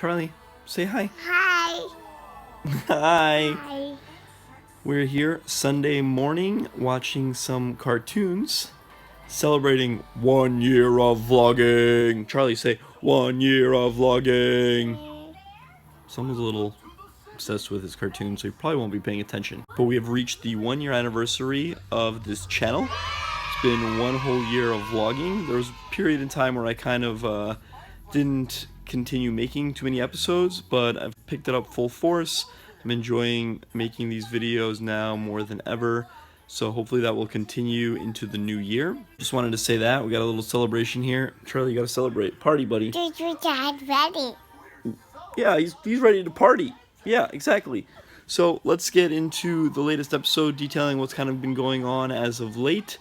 Charlie, say hi. Hi. Hi. Hi. We're here Sunday morning watching some cartoons, celebrating 1 year of vlogging. Charlie, say 1 year of vlogging. Someone's a little obsessed with his cartoon, so he probably won't be paying attention. But we have reached the 1 year anniversary of this channel. It's been 1 whole year of vlogging. There was a period in time where I kind of didn't continue making too many episodes, but I've picked it up full force. I'm enjoying making these videos now more than ever, so hopefully that will continue into the new year. Just wanted to say that. We got a little celebration here. Charlie, you gotta celebrate. Party, buddy. Did your dad ready? Yeah, he's ready to party. Yeah, exactly. So let's get into the latest episode detailing what's kind of been going on as of late.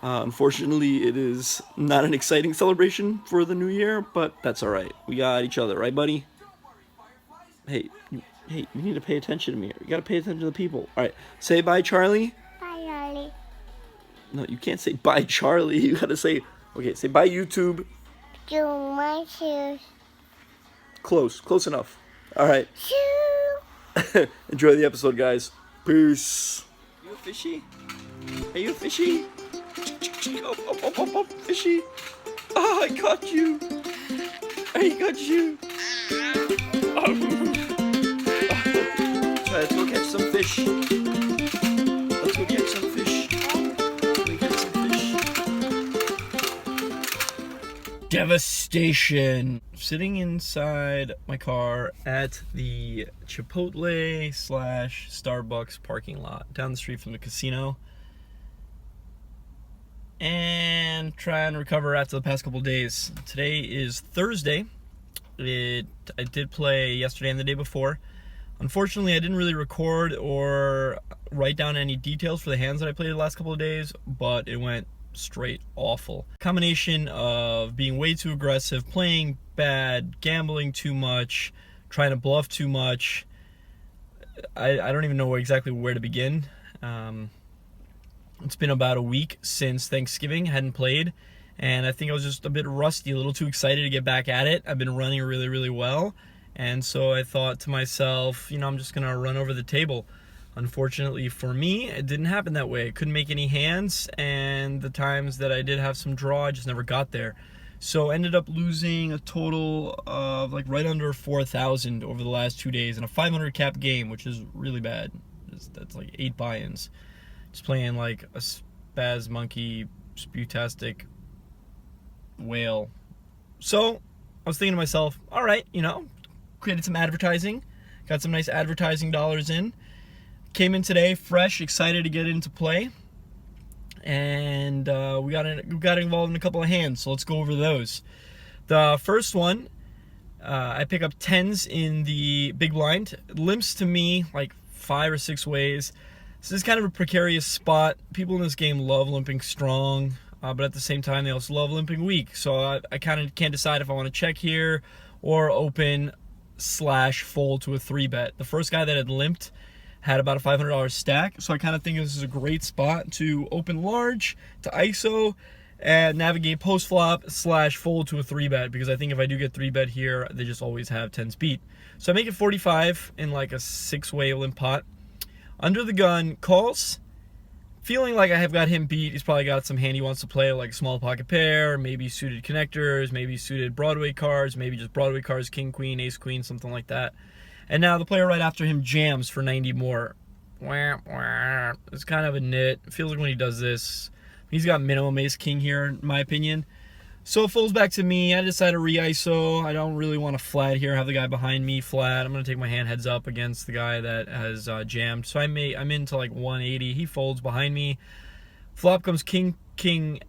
Unfortunately, it is not an exciting celebration for the new year, but that's all right. We got each other, right, buddy? Hey, you need to pay attention to me. You gotta pay attention to the people. All right, say bye, Charlie. Bye, Ollie. No, you can't say bye, Charlie. You gotta say, okay, say bye, YouTube. Do my shoes. Close enough. All right. Shoo. Enjoy the episode, guys. Peace. You a fishy? Are you a fishy? Up, fishy. Oh, I caught you. I got you. Let's go catch some fish. Let's go catch some fish. Let me catch some fish. Devastation. Sitting inside my car at the Chipotle / Starbucks parking lot down the street from the casino. And try and recover after the past couple days. Today is Thursday. I did play yesterday and the day before. Unfortunately, I didn't really record or write down any details for the hands that I played the last couple of days, but it went straight awful. Combination of being way too aggressive, playing bad, gambling too much, trying to bluff too much. I don't even know exactly where to begin. It's been about a week since Thanksgiving, hadn't played, and I think I was just a bit rusty, a little too excited to get back at it. I've been running really, really well, and so I thought to myself, I'm just going to run over the table. Unfortunately for me, it didn't happen that way. I couldn't make any hands, and the times that I did have some draw, I just never got there. So ended up losing a total of like right under 4,000 over the last 2 days in a 500 cap game, which is really bad. That's like 8 buy-ins. Just playing like a spaz monkey, sputastic whale. So I was thinking to myself, all right, created some advertising, got some nice advertising dollars in. Came in today fresh, excited to get into play, and we got involved in a couple of hands. So let's go over those. The first one, I pick up 10s in the big blind. It limps to me like 5 or 6 ways. This is kind of a precarious spot. People in this game love limping strong, but at the same time, they also love limping weak. So I kind of can't decide if I want to check here or open / fold to a 3-bet. The first guy that had limped had about a $500 stack, so I kind of think this is a great spot to open large, to ISO, and navigate post flop / fold to a 3-bet, because I think if I do get 3-bet here, they just always have 10s beat. So I make it 45 in like a 6-way limp pot. Under the gun, calls, feeling like I have got him beat. He's probably got some hand he wants to play, like small pocket pair, maybe suited connectors, maybe suited Broadway cards, maybe just Broadway cards, king, queen, ace, queen, something like that. And now the player right after him jams for 90 more. It's kind of a nit. It feels like when he does this, he's got minimum ace king here, in my opinion. So it folds back to me. I decide to re-ISO. I don't really want to flat here, have the guy behind me flat. I'm going to take my hand heads up against the guy that has jammed. So I'm into like 180. He folds behind me. Flop comes king,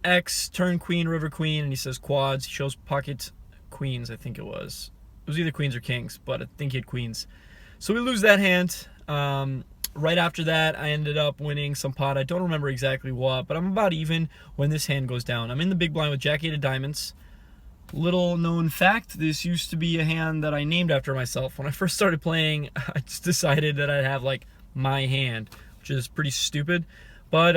X, turn queen, river queen, and he says quads. He shows pocket queens, I think it was. It was either queens or kings, but I think he had queens. So we lose that hand. Right after that, I ended up winning some pot. I don't remember exactly what, but I'm about even when this hand goes down. I'm in the big blind with Jack 8 of diamonds. Little known fact, this used to be a hand that I named after myself. When I first started playing, I just decided that I'd have like my hand, which is pretty stupid. But,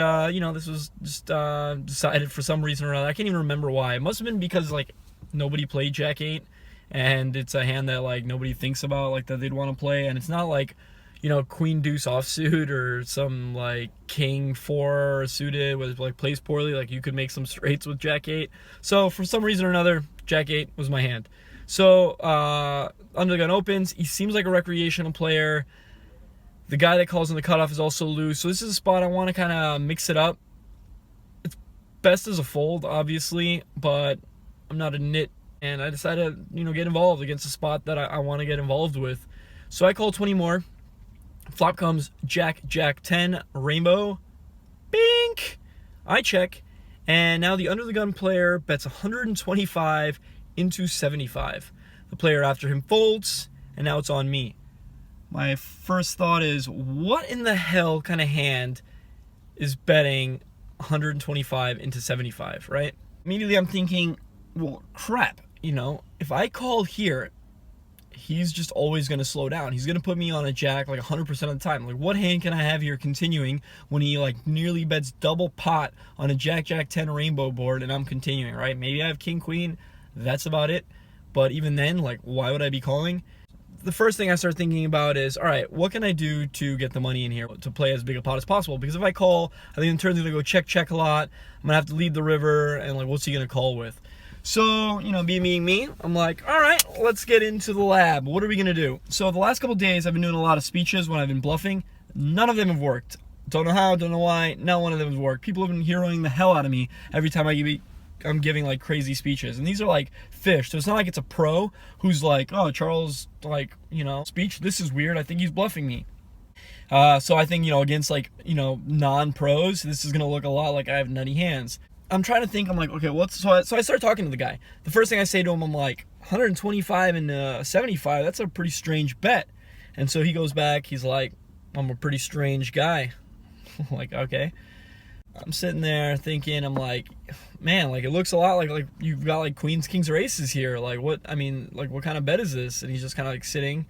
this was just decided for some reason or other. I can't even remember why. It must have been because like nobody played Jack 8. and it's a hand that like nobody thinks about like that they'd want to play, and it's not like, you know, queen deuce offsuit or some like king four suited with like plays poorly. Like you could make some straights with jack eight. So for some reason or another, jack eight was my hand. So under the gun opens. He seems like a recreational player. The guy that calls in the cutoff is also loose. So this is a spot I want to kind of mix it up. It's best as a fold, obviously, but I'm not a nit, and I decided to, you know, get involved against a spot that I want to get involved with. So I call 20 more. Flop comes jack, jack 10, rainbow, bink. I check, and now the under the gun player bets 125 into 75. The player after him folds, and now it's on me. My first thought is, what in the hell kind of hand is betting 125 into 75, right? Immediately I'm thinking, well, crap, you know, if I call here, he's just always going to slow down. He's going to put me on a jack like 100% of the time. Like, what hand can I have here continuing when he like nearly bets double pot on a jack, jack 10 rainbow board and I'm continuing, right? Maybe I have king, queen. That's about it. But even then, like, why would I be calling? The first thing I start thinking about is, all right, what can I do to get the money in here to play as big a pot as possible? Because if I call, I think the turn's going to go check, check a lot. I'm going to have to lead the river, and like, what's he going to call with? So, you know, being me, I'm like, all right, let's get into the lab. What are we going to do? So the last couple of days, I've been doing a lot of speeches when I've been bluffing. None of them have worked. Don't know how, don't know why. Not one of them has worked. People have been heroing the hell out of me every time I'm giving like crazy speeches. And these are like fish. So it's not like it's a pro who's like, oh, Charles, like, you know, speech, this is weird. I think he's bluffing me. So I think, you know, against like, you know, non-pros, this is going to look a lot like I have nutty hands. I'm trying to think, I'm like, okay, so I start talking to the guy. The first thing I say to him, I'm like, 125 and 75, that's a pretty strange bet. And so he goes back, he's like, I'm a pretty strange guy. I'm like, okay. I'm sitting there thinking, I'm like, man, like it looks a lot like you've got like queens, kings, or aces here. Like what, I mean, like what kind of bet is this? And he's just kind of like sitting.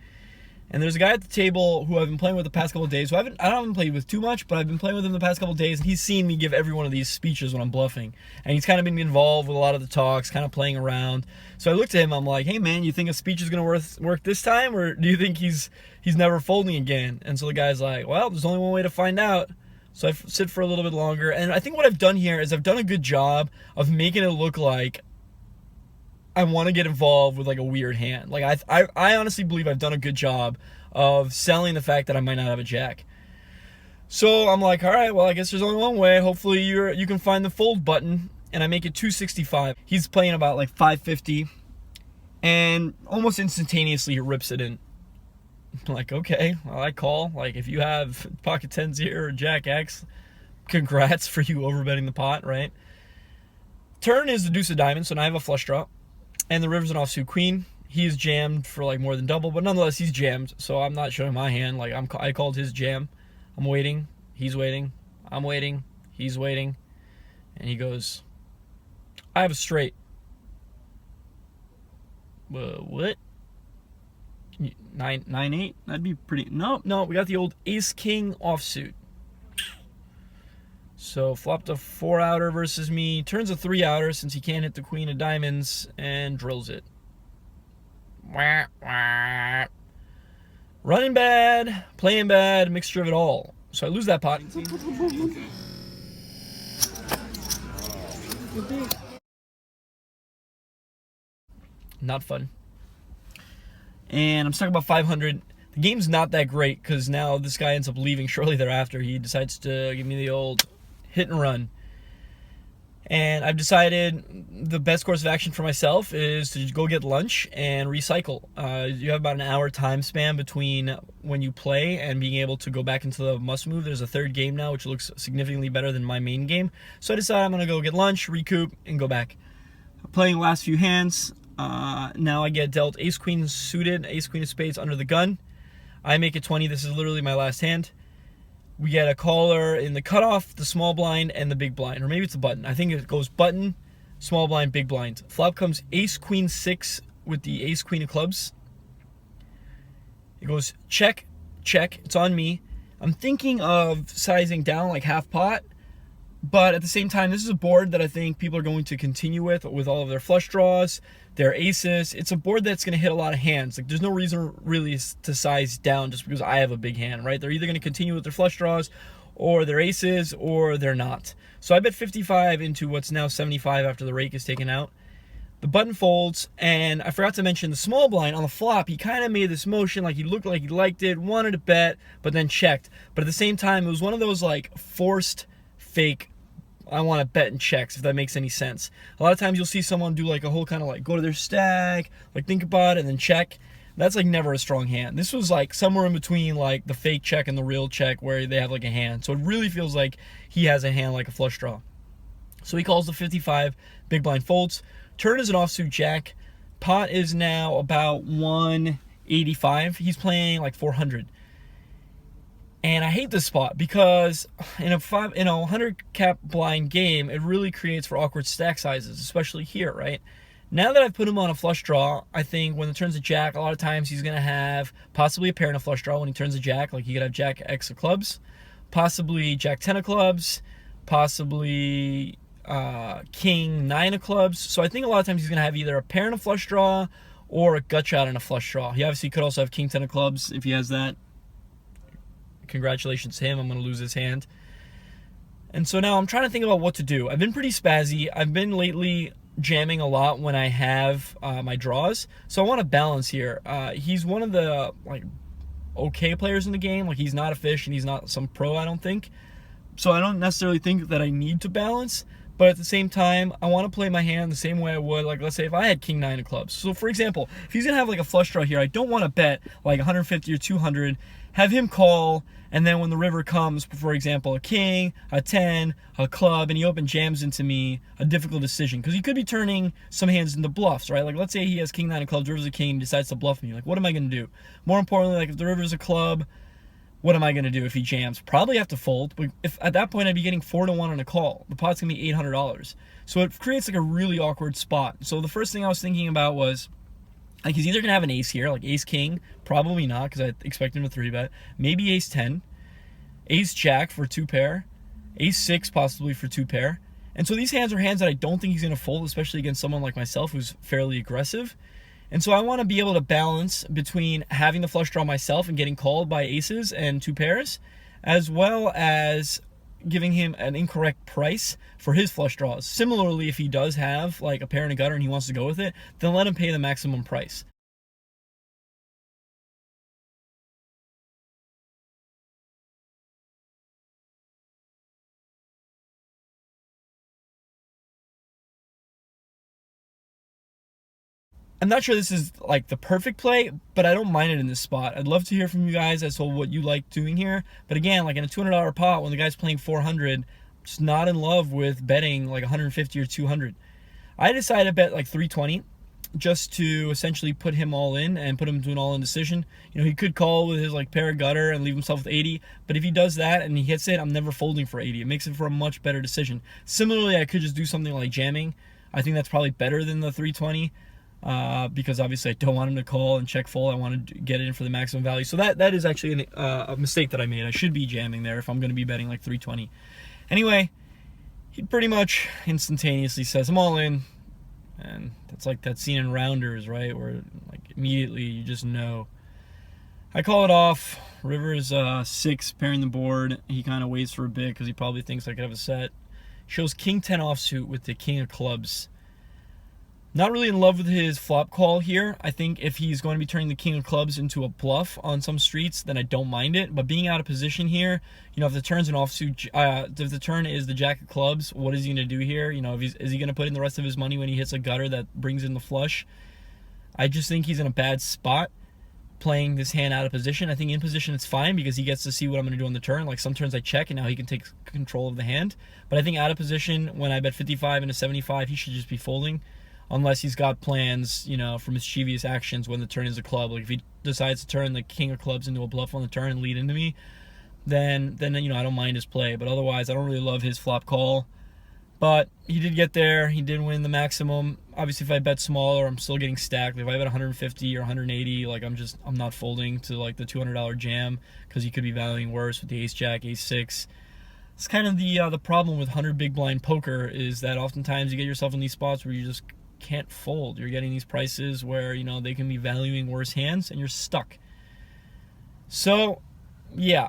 And there's a guy at the table who I've been playing with the past couple of days. Who I haven't played with too much, but I've been playing with him the past couple of days. And he's seen me give every one of these speeches when I'm bluffing. And he's kind of been involved with a lot of the talks, kind of playing around. So I looked at him, I'm like, hey man, you think a speech is going to work this time? Or do you think he's never folding again? And so the guy's like, well, there's only one way to find out. So I sit for a little bit longer. And I think what I've done here is I've done a good job of making it look like I want to get involved with like a weird hand. Like I honestly believe I've done a good job of selling the fact that I might not have a jack. So I'm like, all right, well, I guess there's only one way. Hopefully you can find the fold button, and I make it 265. He's playing about like 550, and almost instantaneously he rips it in. I'm like, okay, well, I call. Like, if you have pocket tens here or jack X, congrats for you overbetting the pot, right? Turn is the deuce of diamonds, so now I have a flush draw. And the river's an offsuit queen. He is jammed for like more than double, but nonetheless, he's jammed. So I'm not showing my hand. Like, I called his jam. I'm waiting. He's waiting. I'm waiting. He's waiting. And he goes, I have a straight. What? 9-8? That'd be pretty. No, we got the old ace king offsuit. So flopped a 4-outer versus me, turns a 3-outer since he can't hit the queen of diamonds, and drills it. Wah, wah. Running bad, playing bad, mixture of it all. So I lose that pot. Not fun. And I'm stuck about 500. The game's not that great because now this guy ends up leaving shortly thereafter. He decides to give me the old hit and run. And I've decided the best course of action for myself is to go get lunch and recycle. You have about an hour time span between when you play and being able to go back into the must move. There's a third game now, which looks significantly better than my main game. So I decided I'm going to go get lunch, recoup, and go back. I'm playing the last few hands. Now I get dealt ace queen suited, ace queen of spades under the gun. I make it 20. This is literally my last hand. We get a caller in the cutoff, the small blind, and the big blind. Or maybe it's a button. I think it goes button, small blind, big blind. Flop comes ace queen 6 with the ace queen of clubs. It goes check, check. It's on me. I'm thinking of sizing down like half pot. But at the same time, this is a board that I think people are going to continue with all of their flush draws, their aces. It's a board that's going to hit a lot of hands. Like, there's no reason really to size down just because I have a big hand, right? They're either going to continue with their flush draws or their aces, or they're not. So I bet 55 into what's now 75 after the rake is taken out. The button folds, and I forgot to mention the small blind on the flop. He kind of made this motion like he looked like he liked it, wanted to bet, but then checked. But at the same time, it was one of those like forced fake I want to bet and checks, if that makes any sense. A lot of times you'll see someone do like a whole kind of like go to their stack, like think about it and then check. That's like never a strong hand. This was like somewhere in between like the fake check and the real check where they have like a hand. So it really feels like he has a hand like a flush draw. So he calls the 55, big blind folds. Turn is an offsuit jack. Pot is now about 185. He's playing like 400. And I hate this spot because in a 100 cap blind game, it really creates for awkward stack sizes, especially here, right? Now that I've put him on a flush draw, I think when it turns a jack, a lot of times he's going to have possibly a pair in a flush draw when he turns a jack. Like he could have jack X of clubs, possibly jack 10 of clubs, possibly king 9 of clubs. So I think a lot of times he's going to have either a pair in a flush draw or a gut shot in a flush draw. He obviously could also have king 10 of clubs if he has that. Congratulations to him. I'm going to lose his hand. And so now I'm trying to think about what to do. I've been pretty spazzy. I've been lately jamming a lot when I have my draws. So I want to balance here. He's one of the like okay players in the game. Like he's not a fish and he's not some pro, I don't think. So I don't necessarily think that I need to balance. But at the same time, I want to play my hand the same way I would, like, let's say if I had king 9 of clubs. So, for example, if he's going to have, like, a flush draw here, I don't want to bet, like, 150 or 200, have him call, and then when the river comes, for example, a king, a 10, a club, and he open jams into me, a difficult decision. Because he could be turning some hands into bluffs, right? Like, let's say he has king 9 of clubs, river's a king, decides to bluff me. Like, what am I going to do? More importantly, like, if the river's a club, what am I going to do if he jams? Probably have to fold. If at that point I'd be getting 4-1 on a call. The pot's going to be $800. So it creates like a really awkward spot. So the first thing I was thinking about was, like, he's either going to have an ace here, like ace king, probably not because I expect him to 3-bet. Maybe ace 10, ace jack for 2 pair, ace 6 possibly for 2 pair. And so these hands are hands that I don't think he's going to fold, especially against someone like myself who's fairly aggressive. And so I want to be able to balance between having the flush draw myself and getting called by aces and 2 pairs, as well as giving him an incorrect price for his flush draws. Similarly, if he does have like a pair and a gutter and he wants to go with it, then let him pay the maximum price. I'm not sure this is like the perfect play, but I don't mind it in this spot. I'd love to hear from you guys as to what you like doing here. But again, like in a $200 pot, when the guy's playing 400, just not in love with betting like 150 or 200. I decided to bet like 320 just to essentially put him all in and put him to an all-in decision. You know, he could call with his like pair of gutter and leave himself with 80, but if he does that and he hits it, I'm never folding for 80. It makes it for a much better decision. Similarly, I could just do something like jamming. I think that's probably better than the 320. Because obviously I don't want him to call and check full. I want to get it in for the maximum value. So that is actually a mistake that I made. I should be jamming there if I'm going to be betting like 320. Anyway, he pretty much instantaneously says, I'm all in. And that's like that scene in Rounders, right? Where like immediately you just know. I call it off. River's 6 pairing the board. He kind of waits for a bit because he probably thinks I could have a set. Shows king 10 offsuit with the king of clubs. Not really in love with his flop call here. I think if he's going to be turning the king of clubs into a bluff on some streets, then I don't mind it. But being out of position here, you know, if the turn's an offsuit, if the turn is the jack of clubs, what is he going to do here? You know, is he going to put in the rest of his money when he hits a gutter that brings in the flush? I just think he's in a bad spot playing this hand out of position. I think in position it's fine because he gets to see what I'm going to do on the turn. Like some turns I check and now he can take control of the hand. But I think out of position, when I bet 55 into 75, he should just be folding. Unless he's got plans, you know, for mischievous actions when the turn is a club. Like if he decides to turn the king of clubs into a bluff on the turn and lead into me, then you know, I don't mind his play. But otherwise, I don't really love his flop call. But he did get there. He did win the maximum. Obviously, if I bet smaller, I'm still getting stacked. If I bet 150 or 180, like I'm not folding to like the $200 jam because he could be valuing worse with the ace jack, ace 6. it's kind of the problem with 100 big blind poker, is that oftentimes you get yourself in these spots where you just can't fold. You're getting these prices where, you know, they can be valuing worse hands and you're stuck. So yeah,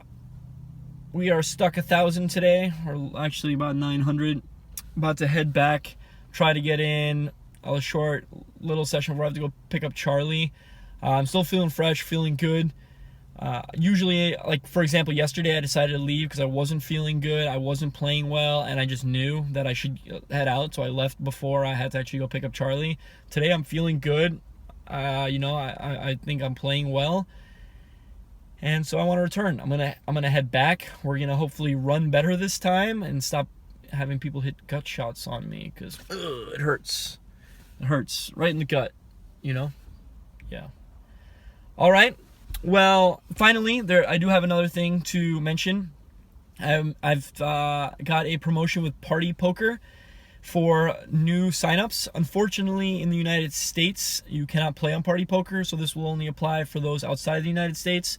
we are stuck 1,000 today, or actually about 900. About to head back, try to get in a short little session where I have to go pick up Charlie. I'm still feeling fresh, feeling good. Usually, like for example, yesterday I decided to leave because I wasn't feeling good, I wasn't playing well, and I just knew that I should head out, so I left before I had to actually go pick up Charlie. Today I'm feeling good. You know, I think I'm playing well, and so I want to return. I'm gonna head back. We're gonna hopefully run better this time and stop having people hit gut shots on me, because it hurts. It hurts right in the gut, you know. Yeah. All right. Well, finally, I do have another thing to mention. I've got a promotion with Party Poker for new signups. Unfortunately, in the United States, you cannot play on Party Poker, so this will only apply for those outside the United States,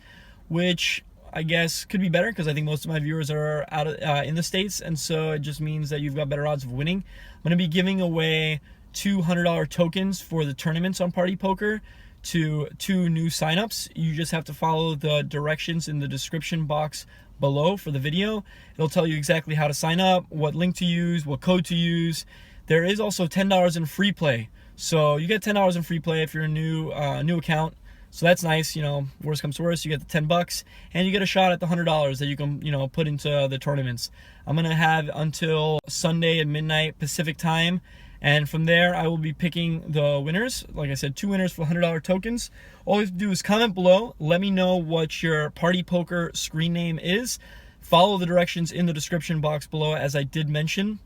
which I guess could be better because I think most of my viewers are out of, in the States, and so it just means that you've got better odds of winning. I'm going to be giving away $200 tokens for the tournaments on Party Poker to 2 new signups. You just have to follow the directions in the description box below for the video. It'll tell you exactly how to sign up, what link to use, what code to use. There is also $10 in free play, so you get $10 in free play if you're a new account. So that's nice. You know, worst comes to worst, you get the $10 and you get a shot at the $100 that you can, you know, put into the tournaments. I'm gonna have until Sunday at midnight Pacific time, and from there I will be picking the winners. Like I said, 2 winners for $100 tokens. All you have to do is comment below, let me know what your Party Poker screen name is, follow the directions in the description box below as I did mention,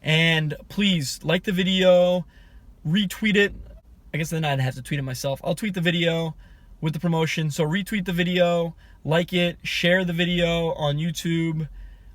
and please like the video, retweet it. I guess then I'd have to tweet it myself. I'll tweet the video with the promotion, so retweet the video, like it, share the video on YouTube.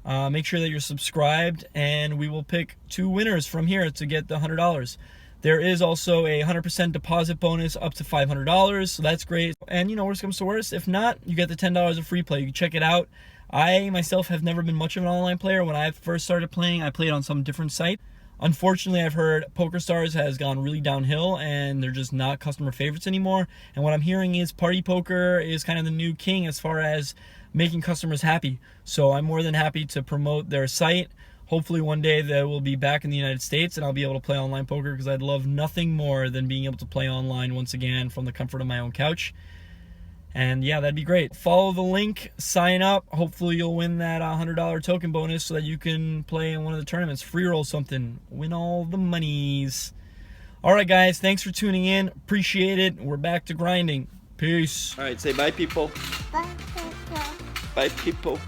Make sure that you're subscribed, and we will pick 2 winners from here to get the $100. There is also a 100% deposit bonus up to $500, so that's great. And you know, worst comes to worst, if not, you get the $10 of free play. You can check it out. I myself have never been much of an online player. When I first started playing, I played on some different site. Unfortunately, I've heard PokerStars has gone really downhill and they're just not customer favorites anymore. And what I'm hearing is Party Poker is kind of the new king as far as making customers happy. So I'm more than happy to promote their site. Hopefully one day they will be back in the United States and I'll be able to play online poker, because I'd love nothing more than being able to play online once again from the comfort of my own couch. And yeah, that'd be great. Follow the link, sign up. Hopefully you'll win that $100 token bonus so that you can play in one of the tournaments, free roll something, win all the monies. All right, guys, thanks for tuning in. Appreciate it. We're back to grinding. Peace. All right, say bye, people. Bye, Papa. Bye, people.